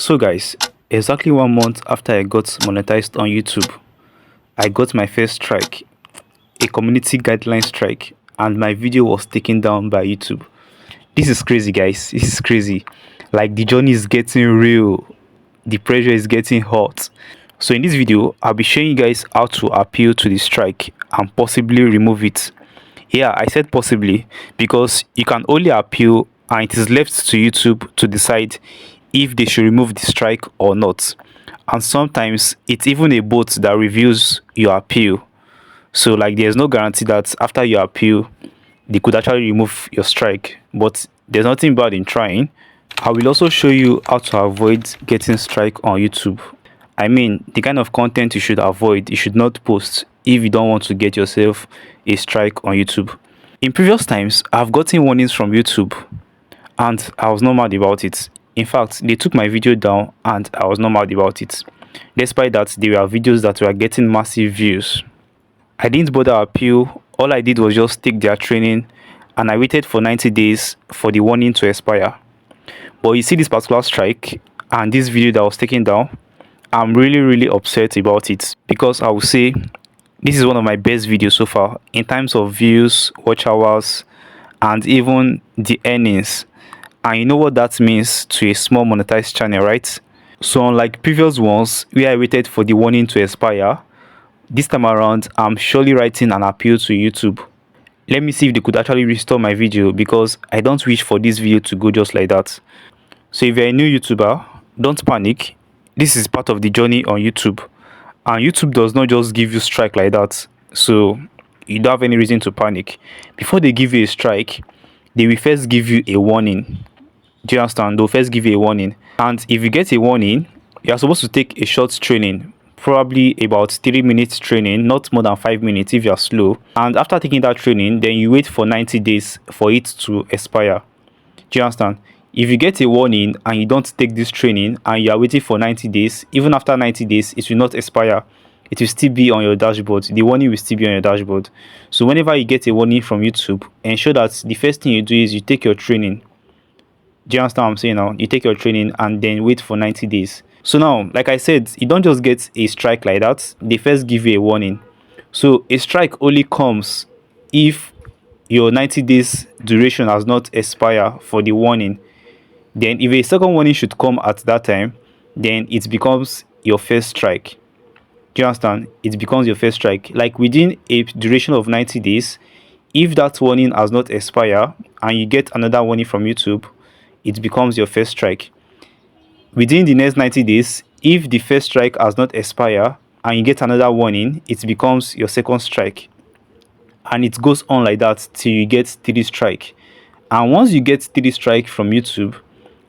So guys, exactly 1 month after I got monetized on YouTube, I got my first strike, a community guideline strike, and my video was taken down by YouTube. This is crazy, guys. This is crazy. Like, the journey is getting real. The pressure is getting hot. So in this video, I'll be showing you guys how to appeal to the strike and possibly remove it. Yeah, I said possibly because you can only appeal and it is left to YouTube to decide if they should remove the strike or not. And sometimes it's even a bot that reviews your appeal. So like there's no guarantee that after your appeal they could actually remove your strike, but there's nothing bad in trying. I will also show you how to avoid getting strike on YouTube. I mean, the kind of content you should avoid, you should not post if you don't want to get yourself a strike on YouTube. In previous times, I've gotten warnings from YouTube and I was not mad about it. In fact, they took my video down and I was not mad about it. Despite that, there were videos that were getting massive views. I didn't bother appeal. All I did was just take their training and I waited for 90 days for the warning to expire. But you see this particular strike and this video that was taken down, I'm really upset about it because I would say this is one of my best videos so far in terms of views, watch hours, and even the earnings. And you know what that means to a small monetized channel, right? So unlike previous ones where I waited for the warning to expire, this time around I'm surely writing an appeal to YouTube. Let me see if they could actually restore my video because I don't wish for this video to go just like that. So if you're a new YouTuber, don't panic. This is part of the journey on YouTube. And YouTube does not just give you strike like that. So you don't have any reason to panic. Before they give you a strike, they will first give you a warning. Do you understand? They'll first give you a warning. And if you get a warning, you're supposed to take a short training. Probably about 3 minutes training, not more than 5 minutes if you're slow. And after taking that training, then you wait for 90 days for it to expire. Do you understand? If you get a warning and you don't take this training and you are waiting for 90 days, even after 90 days, it will not expire. It will still be on your dashboard. The warning will still be on your dashboard. So whenever you get a warning from YouTube, ensure that the first thing you do is you take your training. Do you understand what I'm saying now? You take your training and then wait for 90 days. So now, like I said, you don't just get a strike like that. They first give you a warning. So a strike only comes if your 90 days duration has not expired for the warning. Then if a second warning should come at that time, then it becomes your first strike. Do you understand? It becomes your first strike. Like within a duration of 90 days, if that warning has not expired and you get another warning from YouTube, it becomes your first strike. Within the next 90 days, if the first strike has not expired and you get another warning, it becomes your second strike. And it goes on like that till you get 3 strike. And once you get 3 strike from YouTube,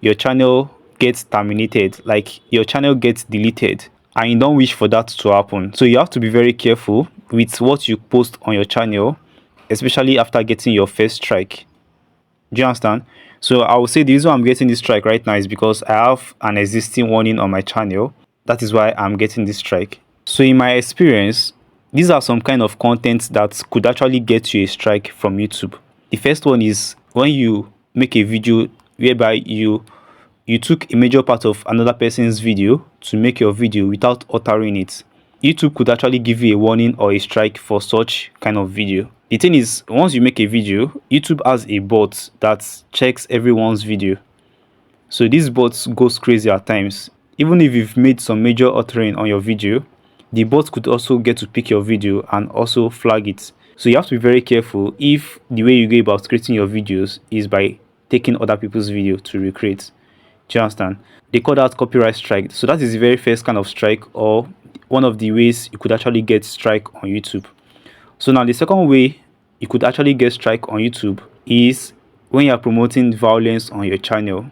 your channel gets terminated, like your channel gets deleted, and you don't wish for that to happen. So you have to be very careful with what you post on your channel, especially after getting your first strike. Do you understand? So I would say the reason I'm getting this strike right now is because I have an existing warning on my channel. That is why I'm getting this strike. So in my experience, these are some kind of content that could actually get you a strike from YouTube. The first one is when you make a video whereby you took a major part of another person's video to make your video without altering it. YouTube could actually give you a warning or a strike for such kind of video. The thing is, once you make a video, YouTube has a bot that checks everyone's video. So this bot goes crazy at times. Even if you've made some major altering on your video, the bot could also get to pick your video and also flag it. So you have to be very careful if the way you go about creating your videos is by taking other people's video to recreate. Do you understand? They call that copyright strike. So that is the very first kind of strike, or one of the ways you could actually get strike on YouTube. So now the second way you could actually get strike on YouTube is when you are promoting violence on your channel.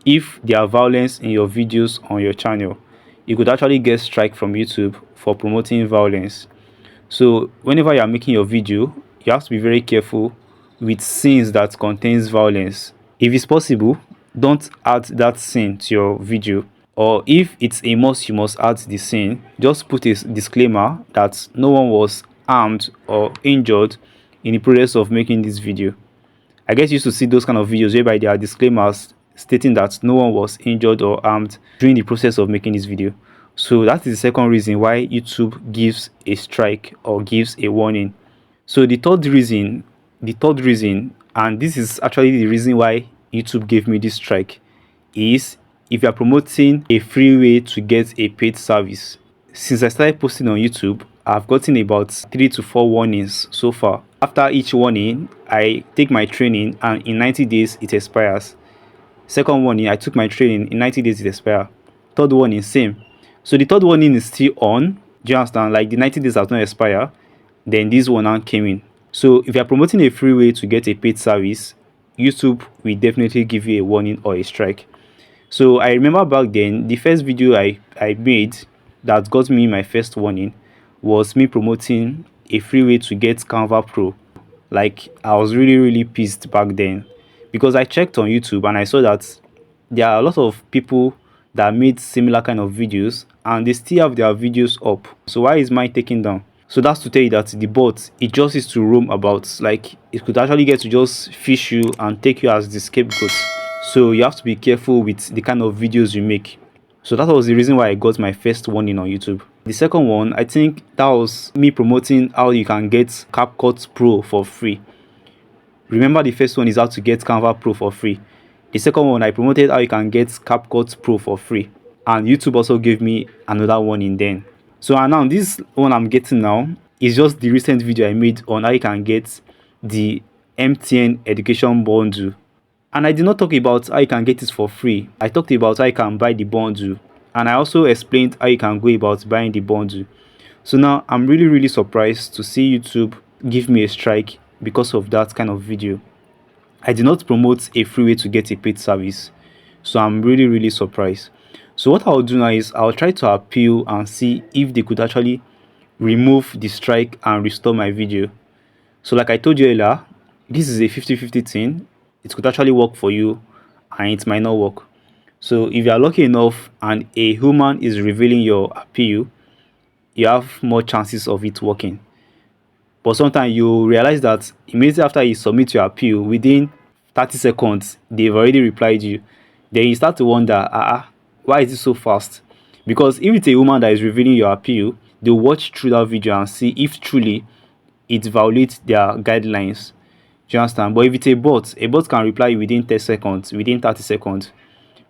If there are violence in your videos on your channel, you could actually get strike from YouTube for promoting violence. So whenever you are making your video, you have to be very careful with scenes that contains violence. If it's possible, don't add that scene to your video, or if it's a must, you must add the scene. Just put a disclaimer that no one was harmed or injured in the process of making this video. I get used to see those kind of videos whereby there are disclaimers stating that no one was injured or harmed during the process of making this video. So that is the second reason why YouTube gives a strike or gives a warning. So the third reason, and this is actually the reason why YouTube gave me this strike, is if you are promoting a free way to get a paid service. Since I started posting on YouTube, I've gotten about 3 to 4 warnings so far. After each warning, I take my training and in 90 days it expires. Second warning, I took my training, in 90 days it expires. Third warning, same. So the third warning is still on. Do you understand? Like the 90 days has not expired, then this one now came in. So if you are promoting a free way to get a paid service, YouTube will definitely give you a warning or a strike. So I remember back then, the first video I made that got me my first warning was me promoting a free way to get Canva Pro. Like, I was really pissed back then, because I checked on YouTube and I saw that there are a lot of people that made similar kind of videos and they still have their videos up. So why is mine taken down? So that's to tell you that the bot, it just is to roam about. Like, it could actually get to just fish you and take you as the scapegoat. So you have to be careful with the kind of videos you make. So that was the reason why I got my first warning on YouTube. The second one, I think that was me promoting how you can get CapCut Pro for free. Remember, the first one is how to get Canva Pro for free. The second one, I promoted how you can get CapCut Pro for free. And YouTube also gave me another warning then. So and now this one I'm getting now is just the recent video I made on how you can get the MTN education bundle. And I did not talk about how you can get it for free. I talked about how you can buy the bundle. And I also explained how you can go about buying the bundle. So now I'm really surprised to see YouTube give me a strike because of that kind of video. I did not promote a free way to get a paid service. So I'm really surprised. So what I'll do now is I'll try to appeal and see if they could actually remove the strike and restore my video. So like I told you earlier, this is a 50-50 thing. It could actually work for you and it might not work. So if you are lucky enough and a human is revealing your appeal, you have more chances of it working. But sometimes you realize that immediately after you submit your appeal, within 30 seconds they've already replied you. Then you start to wonder, why is it so fast? Because if it's a woman that is revealing your appeal, they'll watch through that video and see if truly it violates their guidelines. Do you understand? But if it's a bot can reply you within 10 seconds, within 30 seconds.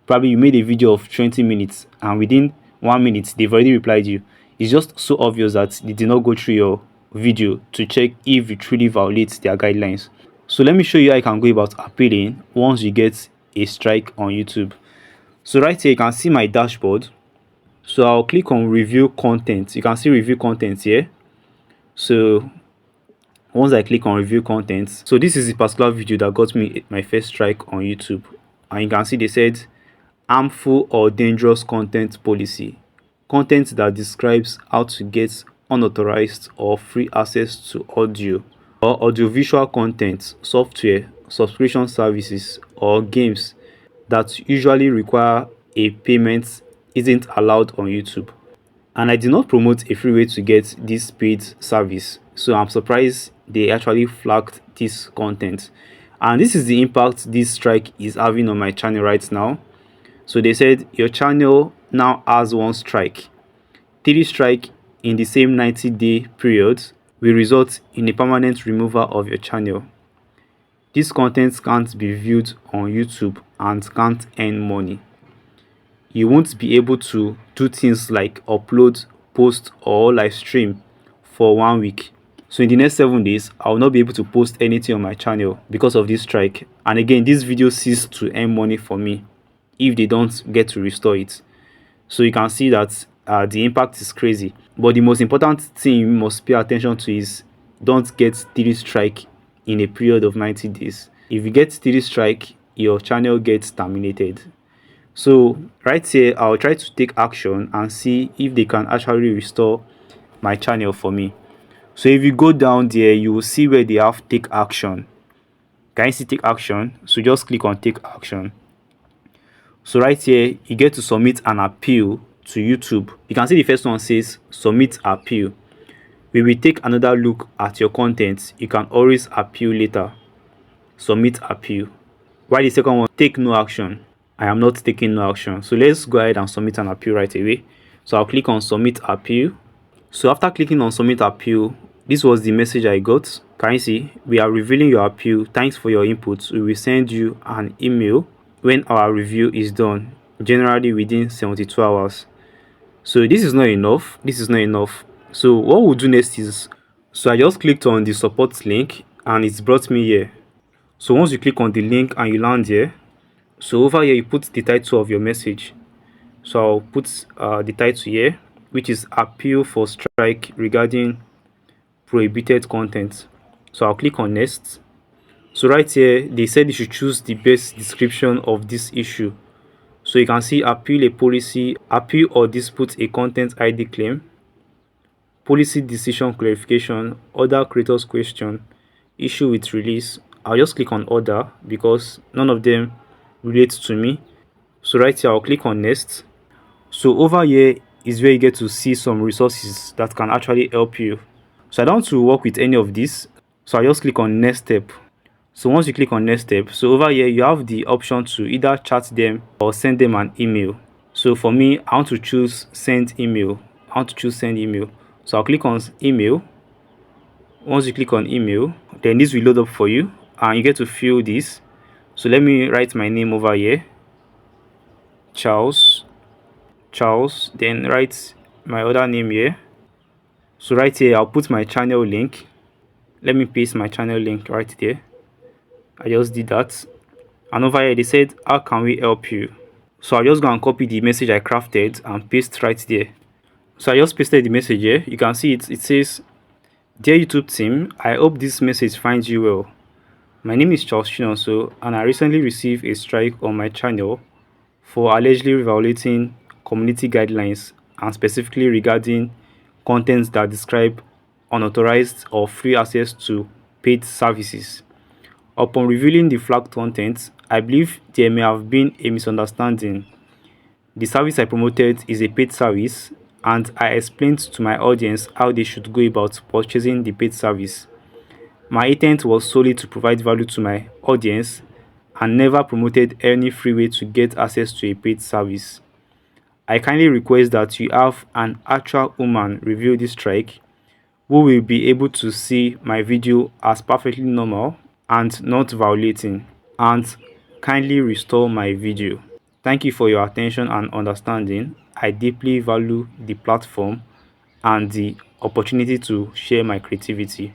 Probably you made a video of 20 minutes and within 1 minute they've already replied you. It's just so obvious that they did not go through your video to check if it truly violates their guidelines. So let me show you how you can go about appealing once you get a strike on YouTube. So right here you can see my dashboard. So I'll click on review content. You can see review content here. So once I click on review content, so this is the particular video that got me my first strike on YouTube. And you can see they said harmful or dangerous content policy. Content that describes how to get unauthorized or free access to audio or audiovisual content, software, subscription services, or games that usually require a payment isn't allowed on YouTube. And I did not promote a free way to get this paid service, so I'm surprised they actually flagged this content. And this is the impact this strike is having on my channel right now. So they said your channel now has 1 strike. 3 strike in the same 90-day period will result in a permanent removal of your channel. This content can't be viewed on YouTube and can't earn money. You won't be able to do things like upload, post, or live stream for 1 week. So in the next 7 days, I will not be able to post anything on my channel because of this strike. And again, this video ceases to earn money for me if they don't get to restore it. So you can see that the impact is crazy. But the most important thing you must pay attention to is don't get 3 strike in a period of 90 days. If you get 3 strike, your channel gets terminated. So right here, I'll try to take action and see if they can actually restore my channel for me. So if you go down there, you will see where they have take action. Can you see take action? So just click on take action. So right here, you get to submit an appeal to YouTube. You can see the first one says submit appeal. We will take another look at your content. You can always appeal later. Submit appeal. While the second one, take no action. I am not taking no action. So let's go ahead and submit an appeal right away. So I'll click on submit appeal. So after clicking on submit appeal, this was the message I got. Can you see? We are reviewing your appeal. Thanks for your input. We will send you an email when our review is done, generally within 72 hours. So this is not enough. This is not enough. So what we'll do next is, so I just clicked on the support link and it's brought me here. So once you click on the link and you land here, so over here you put the title of your message. So I'll put the title here, which is appeal for strike regarding prohibited content. So I'll click on next. So right here they said you should choose the best description of this issue. So you can see appeal a policy, appeal or dispute a content ID claim, policy decision clarification, other creators question, issue with release. I'll just click on other because none of them relate to me. So right here I'll click on next. So over here is where you get to see some resources that can actually help you. So I don't want to work with any of this, so I just click on next step. So once you click on next step, so over here you have the option to either chat them or send them an email. So for me, I want to choose send email. So I'll click on email. Once you click on email, then this will load up for you and you get to fill this. So let me write my name over here, Charles, then write my other name here. So right here I'll put my channel link. Let me paste my channel link right there. I just did that. And over here they said, how can we help you? So I'll just go and copy the message I crafted and paste right there. So I just pasted the message here. You can see it says, dear YouTube team, I hope this message finds you well. My name is Charles Chinonso and I recently received a strike on my channel for allegedly violating community guidelines and specifically regarding contents that describe unauthorized or free access to paid services. Upon reviewing the flagged content, I believe there may have been a misunderstanding. The service I promoted is a paid service, and I explained to my audience how they should go about purchasing the paid service. My intent was solely to provide value to my audience and never promoted any free way to get access to a paid service. I kindly request that you have an actual human review this strike who will be able to see my video as perfectly normal and not violating, and kindly restore my video. Thank you for your attention and understanding. I deeply value the platform and the opportunity to share my creativity.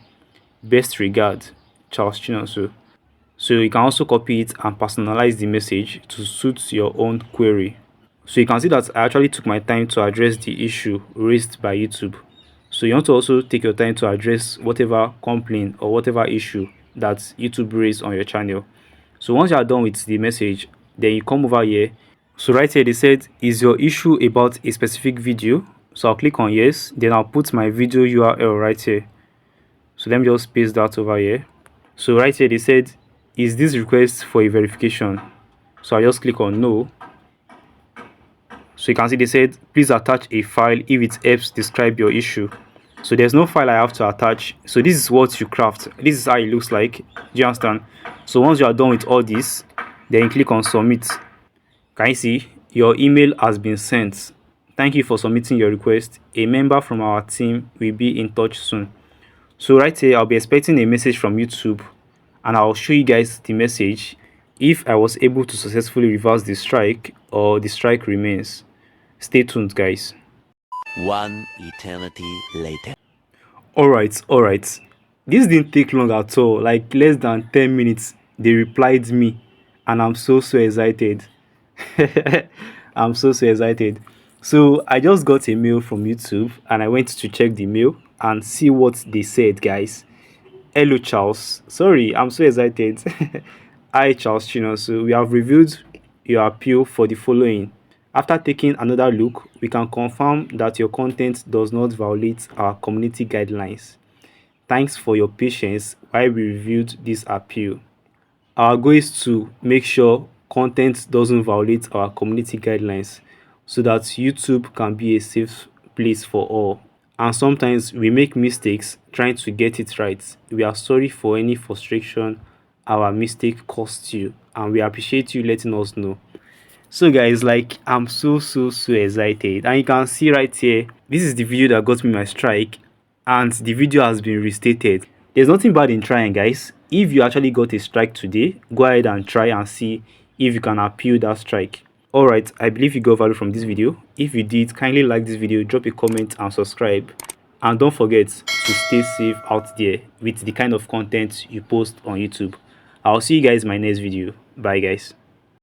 Best regards, Charles Chinonso. So you can also copy it and personalize the message to suit your own query. So you can see that I actually took my time to address the issue raised by YouTube. So you want to also take your time to address whatever complaint or whatever issue that YouTube raised on your channel. So once you are done with the message, then you come over here. So right here they said, is your issue about a specific video? So I'll click on yes, then I'll put my video URL right here. So let me just paste that over here. So right here they said, is this request for a verification? So I just click on no. So you can see they said, please attach a file if it helps describe your issue. So there's no file I have to attach. So this is what you craft. This is how it looks like. Do you understand? So once you are done with all this, then you click on submit. Can you see your email has been sent? Thank you for submitting your request. A member from our team will be in touch soon. So right here I'll be expecting a message from YouTube and I'll show you guys the message if I was able to successfully reverse the strike or the strike remains. Stay tuned, guys. One eternity later. Alright. This didn't take long at all, like less than 10 minutes. They replied me and I'm so excited. I'm so excited. So I just got a mail from YouTube and I went to check the mail and see what they said, guys. Hello Charles, sorry, I'm so excited. Hi Charles Chinonso, we have reviewed your appeal for the following. After taking another look, we can confirm that your content does not violate our community guidelines. Thanks for your patience while we reviewed this appeal. Our goal is to make sure content doesn't violate our community guidelines so that YouTube can be a safe place for all. And sometimes we make mistakes trying to get it right. We are sorry for any frustration our mistake cost you, and we appreciate you letting us know. So guys, like I'm so excited, and you can see right here, this is the video that got me my strike, and the video has been restated. There's nothing bad in trying, guys. If you actually got a strike today, go ahead and try and see if you can appeal that strike. Alright, I believe you got value from this video. If you did, kindly like this video, drop a comment and subscribe, and don't forget to stay safe out there with the kind of content you post on YouTube. I'll see you guys in my next video. Bye guys.